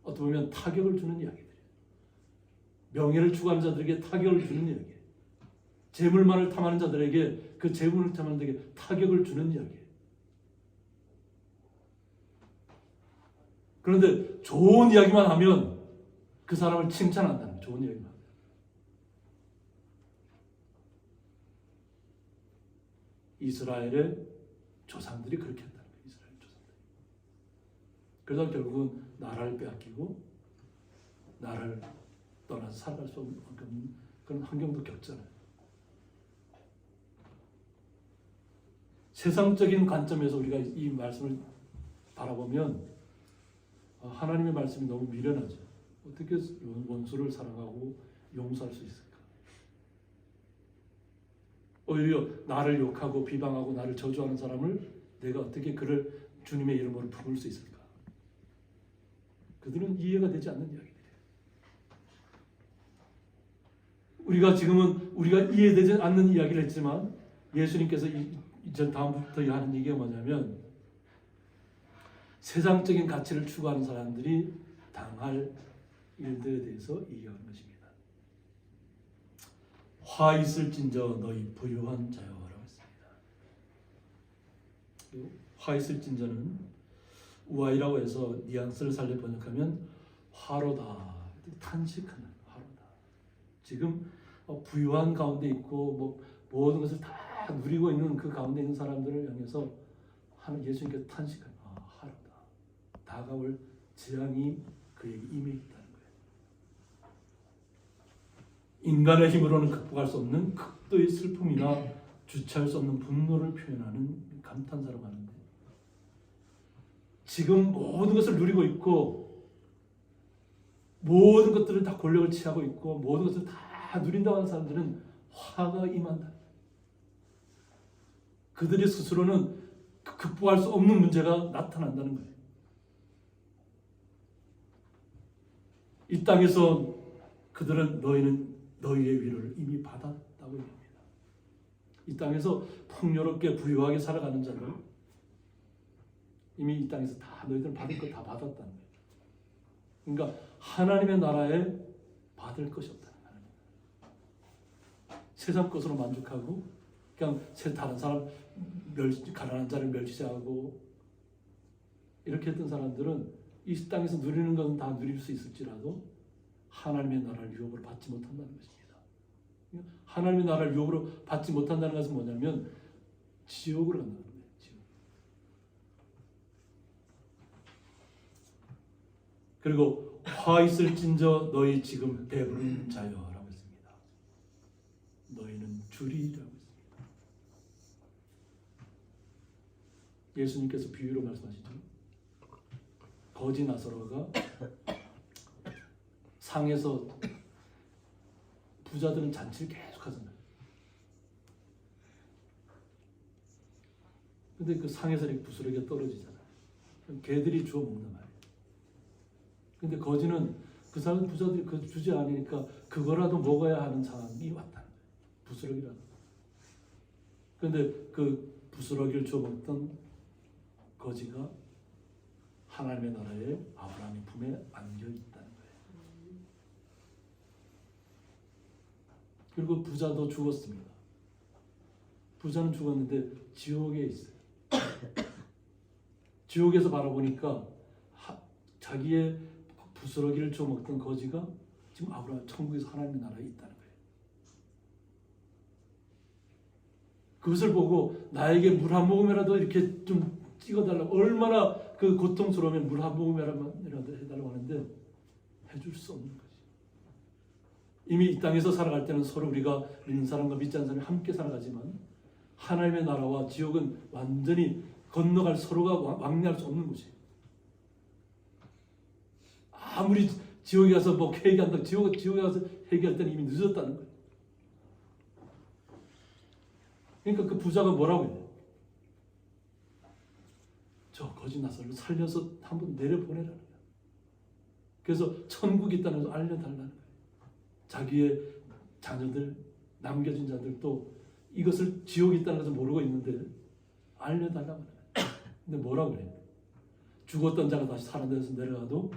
어떻게 보면 타격을 주는 이야기들이에요. 명예를 추구하는 자들에게 타격을 주는 이야기예요. 재물만을 탐하는 자들에게 그 재물을 탐하는 자들에게 타격을 주는 이야기예요. 그런데 좋은 이야기만 하면 그 사람을 칭찬한다는 거예요. 좋은 이야기만 하면. 이스라엘의 조상들이 그렇게 했다는 거예요. 이스라엘 조상들이. 그러다 결국은 나라를 빼앗기고 나라를 떠나서 살아갈 수 없는 그런 환경도 겪잖아요. 세상적인 관점에서 우리가 이 말씀을 바라보면 하나님의 말씀이 너무 미련하죠. 어떻게 원수를 사랑하고 용서할 수 있을까? 오히려 나를 욕하고 비방하고 나를 저주하는 사람을 내가 어떻게 그를 주님의 이름으로 부를 수 있을까? 그들은 이해가 되지 않는 이야기들이에요. 우리가 지금은 우리가 이해되지 않는 이야기를 했지만 예수님께서 이제 다음부터 하는 얘기가 뭐냐면 세상적인 가치를 추구하는 사람들이 당할 일들에 대해서 얘기하는 것입니다. 화 있을진저 너희 부유한 자여라고 했습니다. 화 있을진저는 우아이라고 해서 뉘앙스를 살려 번역하면 화로다, 탄식하는 화로다. 지금 부유한 가운데 있고 뭐 모든 것을 다 누리고 있는 그 가운데 있는 사람들을 향해서 예수님께서 탄식하는 화로다. 다가올 재앙이 그에게 임해 있다는 거예요. 인간의 힘으로는 극복할 수 없는 극도의 슬픔이나 주체할 수 없는 분노를 표현하는 감탄사라고 하는데 지금 모든 것을 누리고 있고 모든 것들을 다 권력을 취하고 있고 모든 것을 다 누린다고 하는 사람들은 화가 임한다. 그들이 스스로는 극복할 수 없는 문제가 나타난다는 거예요. 이 땅에서 그들은 너희는 너희의 위로를 이미 받았다고 얘기합니다. 이 땅에서 풍요롭게 부유하게 살아가는 자들 이미 이 땅에서 다 너희들은 받을 거 다 받았다는 거예요. 그러니까 하나님의 나라에 받을 것이 없다는 거예요. 세상 것으로 만족하고 그냥 다른 사람 가난한 자를 멸시하고 이렇게 했던 사람들은 이 땅에서 누리는 것은 다 누릴 수 있을지라도 하나님의 나라를 유업으로 받지 못한다는 것입니다. 하나님의 나라를 유업으로 받지 못한다는 것은 뭐냐면 지옥으로 간다는 거예요. 지옥. 그리고 화 있을진저 너희 지금 배부른 자여라고 했습니다. 너희는 줄이라고 했습니다. 예수님께서 비유로 말씀하시죠. 거지 나사로가 상에서 부자들은 잔치를 계속 하잖아요. 근데 그 상에서 이렇게 부스러기가 떨어지잖아요. 그럼 개들이 주워 먹는 말이에요. 근데 거지는 그 사람 부자들이 그 주제 아니니까 그거라도 먹어야 하는 상황이 왔다는 거예요. 부스러기라도. 근데 그 부스러기를 주워 먹던 거지가 하나님의 나라에 아브라함의 품에 안겨 있다는 거예요. 그리고 부자도 죽었습니다. 부자는 죽었는데 지옥에 있어요. 지옥에서 바라보니까 자기의 부스러기를 주워 먹던 거지가 지금 아브라함 천국에서 하나님의 나라에 있다는 거예요. 그것을 보고 나에게 물 한 모금이라도 이렇게 좀 찍어달라고 얼마나 그 고통스러우면 물 한 모금이라도 해달라고 하는데 해줄 수 없는 거지. 이미 이 땅에서 살아갈 때는 서로 우리가 믿는 사람과 믿지 않는 사람이 함께 살아가지만 하나님의 나라와 지옥은 완전히 건너갈 서로가 왕래할 수 없는 곳이에요. 아무리 지옥에 가서 뭐 회개한다, 지옥에 가서 회개할 때는 이미 늦었다는 거예요. 그러니까 그 부자가 뭐라고 해요? 저 거지 나사를 살려서 한번 내려보내라는 거예요. 그래서 천국이 있다는 걸 알려달라는 거예요. 자기의 자녀들, 남겨진 자들도 이것을 지옥이 있다는 것을 모르고 있는데 알려달라고 하는 거예요. 근데 뭐라고 그래요? 죽었던 자가 다시 살아내서 내려가도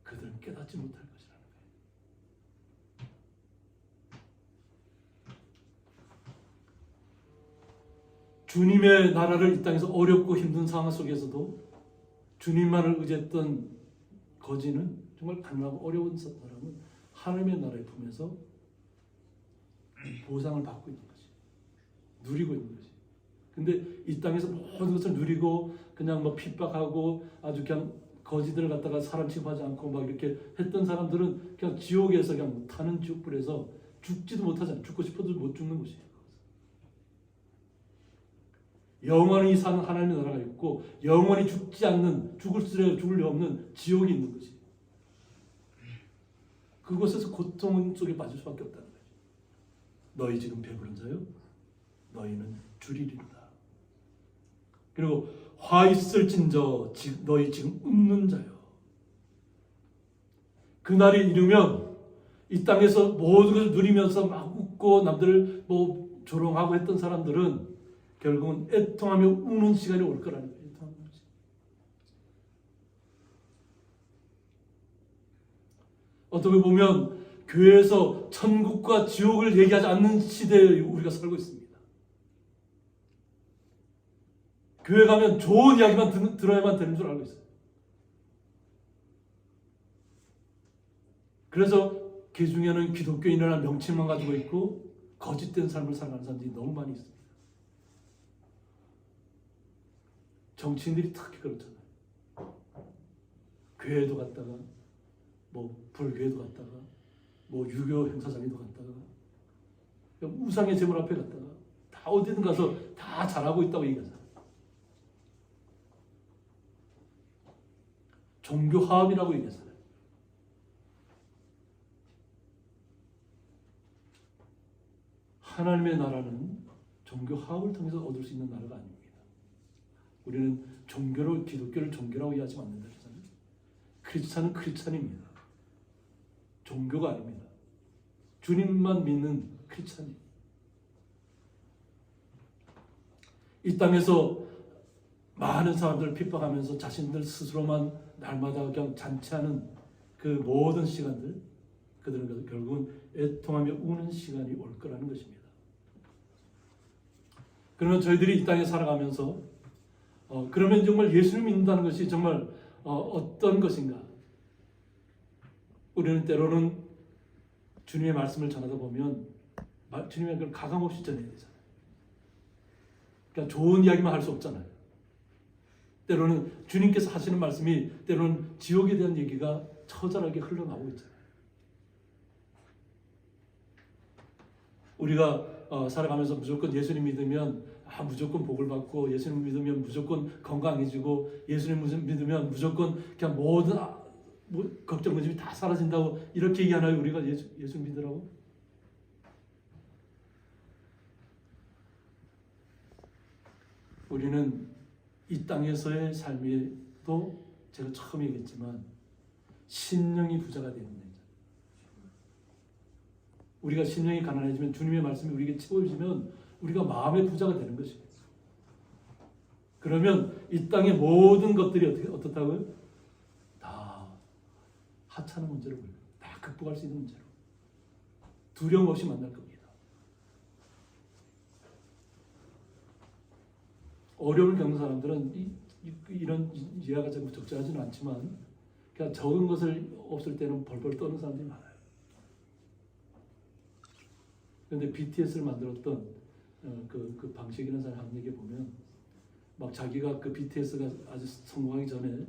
그들은 깨닫지 못할 것이라는 거예요. 주님의 나라를 이 땅에서 어렵고 힘든 상황 속에서도 주님만을 의지했던 거지는, 정말 가난하고 어려운 사람은 하나님의 나라의 품에서 보상을 받고 있는 것이, 누리고 있는 것이. 근데 이 땅에서 모든 것을 누리고 그냥 뭐 핍박하고 아주 그냥 거지들을 갖다가 사람 취급하지 않고 막 이렇게 했던 사람들은 그냥 지옥에서 그냥 타는 지옥불에서 죽지도 못하잖아요. 죽고 싶어도 못 죽는 것이에요. 영원히 사는 하나님의 나라가 있고 영원히 죽지 않는, 죽을 리 없는 지옥이 있는 것이. 그곳에서 고통 속에 빠질 수밖에 없다는 거죠. 너희 지금 배부른 자요? 너희는 줄이리로다. 그리고 화 있을진저 너희 지금 웃는 자요. 그날이 이르면 이 땅에서 모든 것을 누리면서 막 웃고 남들을 뭐 조롱하고 했던 사람들은 결국은 애통하며 우는 시간이 올 거라는 거예요. 어떻게 보면 교회에서 천국과 지옥을 얘기하지 않는 시대에 우리가 살고 있습니다. 교회 가면 좋은 이야기만 들어야만 되는 줄 알고 있어요. 그래서 그 중에는 기독교인이라는 명칭만 가지고 있고 거짓된 삶을 살아가는 사람들이 너무 많이 있습니다. 정치인들이 특히 그렇잖아요. 교회도 갔다가 뭐 불교에도 갔다가 뭐 유교 행사장에도 갔다가 우상의 제물 앞에 갔다가 다 어디든 가서 다 잘하고 있다고 얘기하잖아요. 종교 화합이라고 얘기하잖아요. 하나님의 나라는 종교 화합을 통해서 얻을 수 있는 나라가 아닙니다. 우리는 종교를, 기독교를 종교라고 이해하지 않는다 그러잖아요. 크리스찬은 크리스찬입니다. 종교가 아닙니다. 주님만 믿는 크리스찬이. 이 땅에서 많은 사람들을 핍박하면서 자신들 스스로만 날마다 그냥 잔치하는 그 모든 시간들, 그들은 결국은 애통하며 우는 시간이 올 거라는 것입니다. 그러면 저희들이 이 땅에 살아가면서 그러면 정말 예수를 믿는다는 것이 정말 어떤 것인가? 우리는 때로는 주님의 말씀을 전하다 보면 주님의 그 가감 없이 전해야 되잖아요. 그러니까 좋은 이야기만 할 수 없잖아요. 때로는 주님께서 하시는 말씀이 때로는 지옥에 대한 얘기가 처절하게 흘러나오고 있잖아요. 우리가 살아가면서 무조건 예수님 믿으면 무조건 복을 받고, 예수님 믿으면 무조건 건강해지고, 예수님 믿으면 무조건 그냥 모든 걱정 근심이 다 사라진다고 이렇게 얘기하나요? 우리가 예수 믿으라고? 우리는 이 땅에서의 삶에도 제가 처음 얘기했지만 심령이 부자가 되는 거죠. 우리가 심령이 가난해지면, 주님의 말씀이 우리에게 채워지면 우리가 마음의 부자가 되는 것입니다. 그러면 이 땅의 모든 것들이 어떻다고요? 다 하찮은 문제로 보여요. 다 극복할 수 있는 문제로. 두려움 없이 만날 겁니다. 어려움을 겪는 사람들은 이런 이해가 좀 적절하지는 않지만 그냥 적은 것을 없을 때는 벌벌 떠는 사람들이 많아요. 그런데 BTS를 만들었던 그 방식이라는 사람 한 얘기 보면 막 자기가 그 BTS가 아주 성공하기 전에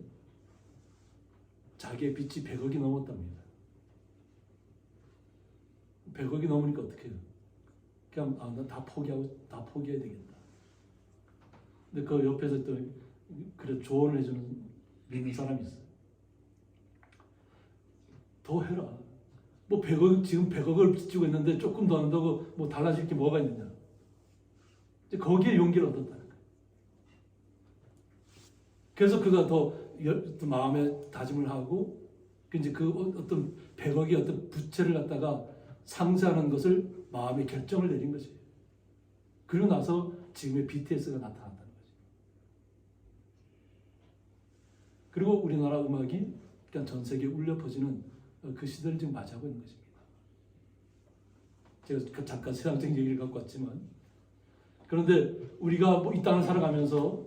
자기의 빚이 100억이 넘었답니다. 100억이 넘으니까 어떻게 해요? 그냥 나 다 포기해야 되겠다. 근데 그 옆에서 또 그래 조언을 해주는 믿는 사람이 있어요. 더 해라. 뭐 100억, 지금 100억을 빚지고 있는데 조금 더 한다고 뭐 달라질 게 뭐가 있느냐. 이제 거기에 용기를 얻었다는 거예요. 그래서 그가 더 마음에 다짐을 하고 이제 그 어떤 100억의 어떤 부채를 갖다가 상쇄하는 것을 마음의 결정을 내린 것이에요. 그리고 나서 지금의 BTS가 나타났다는 거죠. 그리고 우리나라 음악이 그냥 전 세계에 울려 퍼지는 그 시대를 지금 맞이하고 있는 것입니다. 제가 잠깐 세상적인 얘기를 갖고 왔지만, 그런데 우리가 이 땅을 살아가면서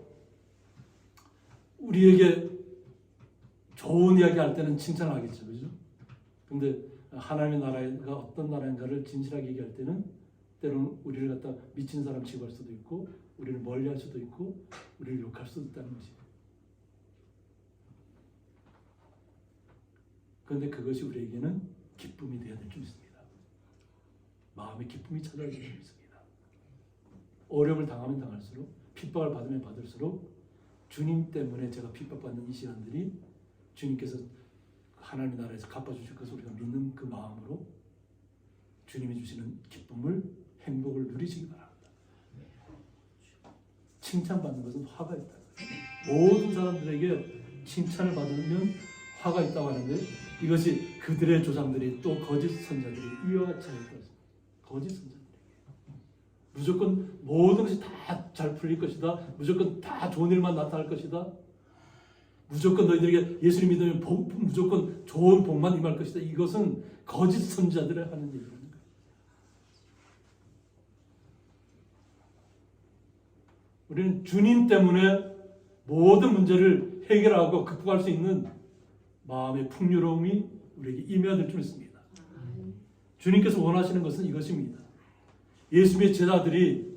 우리에게 좋은 이야기 할 때는 칭찬하겠죠, 그죠? 근데 하나님의 나라가 어떤 나라인가를 진실하게 얘기할 때는 때로는 우리를 갖다 미친 사람 취급할 수도 있고, 우리를 멀리할 수도 있고, 우리를 욕할 수도 있다는 것이에요. 그런데 그것이 우리에게는 기쁨이 되어야 될 줄 믿습니다. 마음의 기쁨이 찾아야 될 줄 믿습니다. 어려움을 당하면 당할수록, 핍박을 받으면 받을수록 주님 때문에 제가 핍박받는 이 시간들이 주님께서 하나님의 나라에서 갚아주실 것을 우리가 믿는 그 마음으로 주님이 주시는 기쁨을, 행복을 누리시기 바랍니다. 칭찬받는 것은 화가 있다. 모든 사람들에게 칭찬을 받으면 화가 있다고 하는데, 이것이 그들의 조상들이 또 거짓 선자들이 이와 같이 하였다. 거짓 선자들에게 무조건 모든 것이 다 잘 풀릴 것이다, 무조건 다 좋은 일만 나타날 것이다, 무조건 너희들에게 예수님 믿으면 무조건 좋은 복만 임할 것이다. 이것은 거짓 선자들이 하는 얘기라는 거예요. 우리는 주님 때문에 모든 문제를 해결하고 극복할 수 있는 마음의 풍요로움이 우리에게 임해야 될 줄 믿습니다. 주님께서 원하시는 것은 이것입니다. 예수님의 제자들이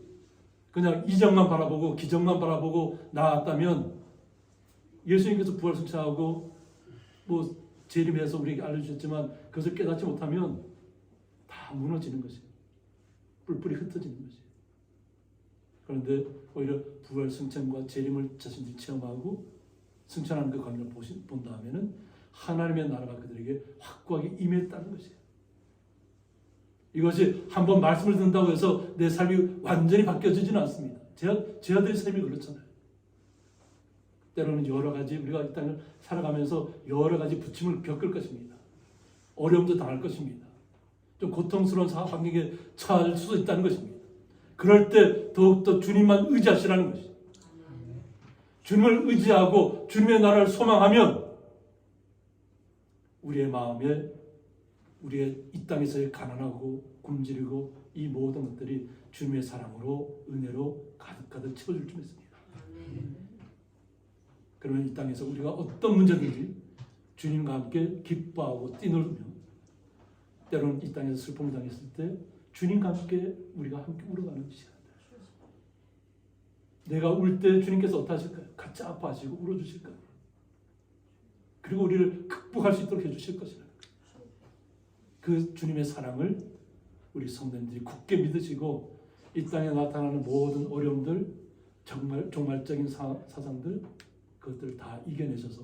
그냥 이정만 바라보고 기적만 바라보고 나았다면, 예수님께서 부활승천하고 뭐 재림해서 우리에게 알려주셨지만 그것을 깨닫지 못하면 다 무너지는 것이에요. 뿔뿔이 흩어지는 것이에요. 그런데 오히려 부활승천과 재림을 자신들이 체험하고 승천하는 그 광경을 본 다음에는 하나님의 나라가 그들에게 확고하게 임했다는 것이에요. 이것이 한번 말씀을 듣는다고 해서 내 삶이 완전히 바뀌어지지는 않습니다. 제 아들의 삶이 그렇잖아요. 때로는 여러 가지 우리가 이 땅을 살아가면서 여러 가지 부침을 겪을 것입니다. 어려움도 당할 것입니다. 좀 고통스러운 환경에 처할 수도 있다는 것입니다. 그럴 때 더욱더 주님만 의지하시라는 것이죠. 주님을 의지하고 주님의 나라를 소망하면 우리의 마음에, 우리의 이 땅에서의 가난하고 굶주리고 이 모든 것들이 주님의 사랑으로, 은혜로 가득가득 채워줄 줄 믿습니다. 그러면 이 땅에서 우리가 어떤 문제든지 주님과 함께 기뻐하고 뛰놀며, 때로는 이 땅에서 슬픔을 당했을 때 주님과 함께 우리가 함께 울어가는 시간들. 내가 울 때 주님께서 어떻게 하실까요? 같이 아파하시고 울어주실까요? 그리고 우리를 극복할 수 있도록 해주실 것이라. 그 주님의 사랑을 우리 성도님들이 굳게 믿으시고 이 땅에 나타나는 모든 어려움들, 정말 종말적인 사상들, 그것들을 다 이겨내셔서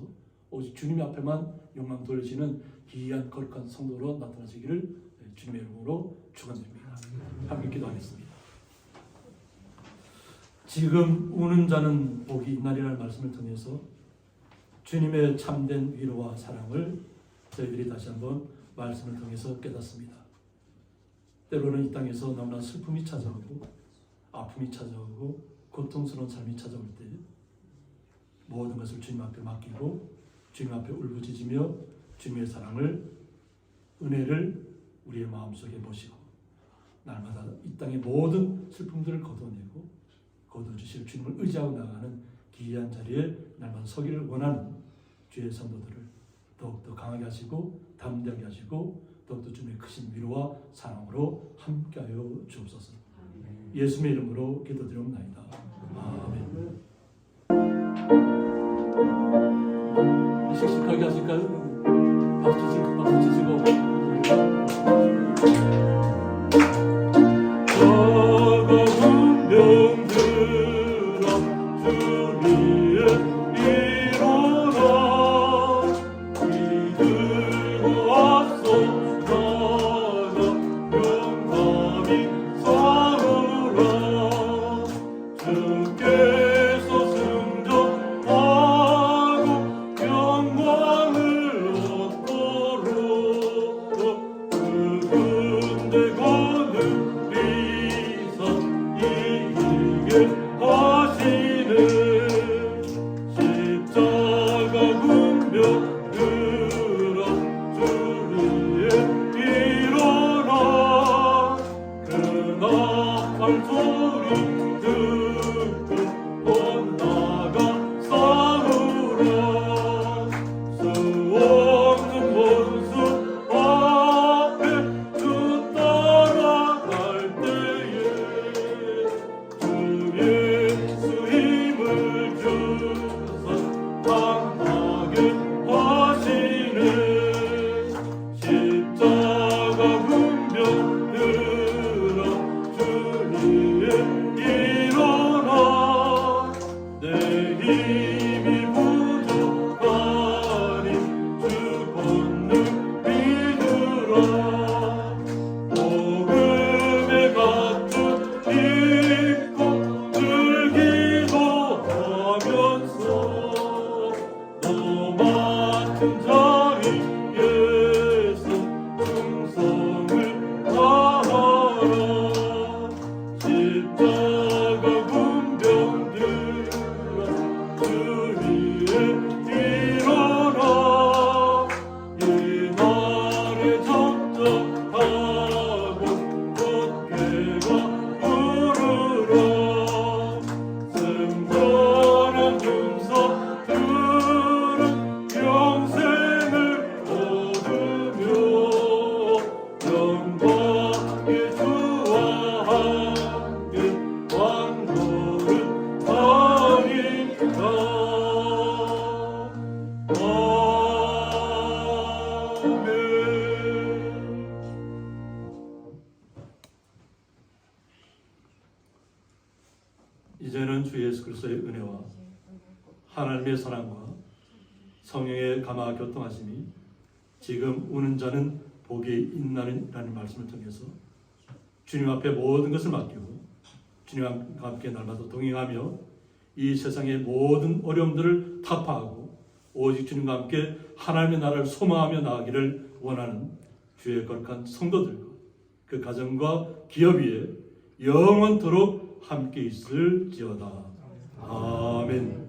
오직 주님 앞에만 영광 돌리시는 기이한 거룩한 성도로 나타나시기를 주님의 이름으로 축원드립니다. 함께 기도하겠습니다. 지금 우는 자는 복이 있나리라는 말씀을 통해서 주님의 참된 위로와 사랑을 저희들이 다시 한번 말씀을 통해서 깨닫습니다. 때로는 이 땅에서 너무나 슬픔이 찾아오고 아픔이 찾아오고 고통스러운 삶이 찾아올 때 모든 것을 주님 앞에 맡기고 주님 앞에 울부짖으며 주님의 사랑을, 은혜를 우리의 마음속에 모시고 날마다 이 땅의 모든 슬픔들을 거둬내고 거둬주실 주님을 의지하고 나가는 기이한 자리에 날마다 서기를 원하는 주의 성도들을 더욱더 강하게 하시고 담대하게 하시고 더욱더 주님의 크신 위로와 사랑으로 함께하여 주옵소서. 예수님의 이름으로 기도드리옵나이다. 아멘. 씩씩하게 하실까요? 박수 치고 박수 치시고. 자리에서 충성을 다하라. 십자가 군병들아 주 위에 일어나. 이 날에 적적하고 어깨가 부르라. 승천한 군사들은 영생을 얻으며 영광의 주와 함께 왕노를 하리라. 아멘. 이제는 주 예수 그리스도의 은혜와 하나님의 사랑과 성령의 감화 교통하심이 지금 우는 자는 복이 있나니라는 말씀을 통해서 주님 앞에 모든 것을 맡기고 주님과 함께 날마다 동행하며 이 세상의 모든 어려움들을 타파하고 오직 주님과 함께 하나님의 나라를 소망하며 나아가기를 원하는 주의 거룩한 성도들과 그 가정과 기업 위에 영원토록 함께 있을지어다. 아멘.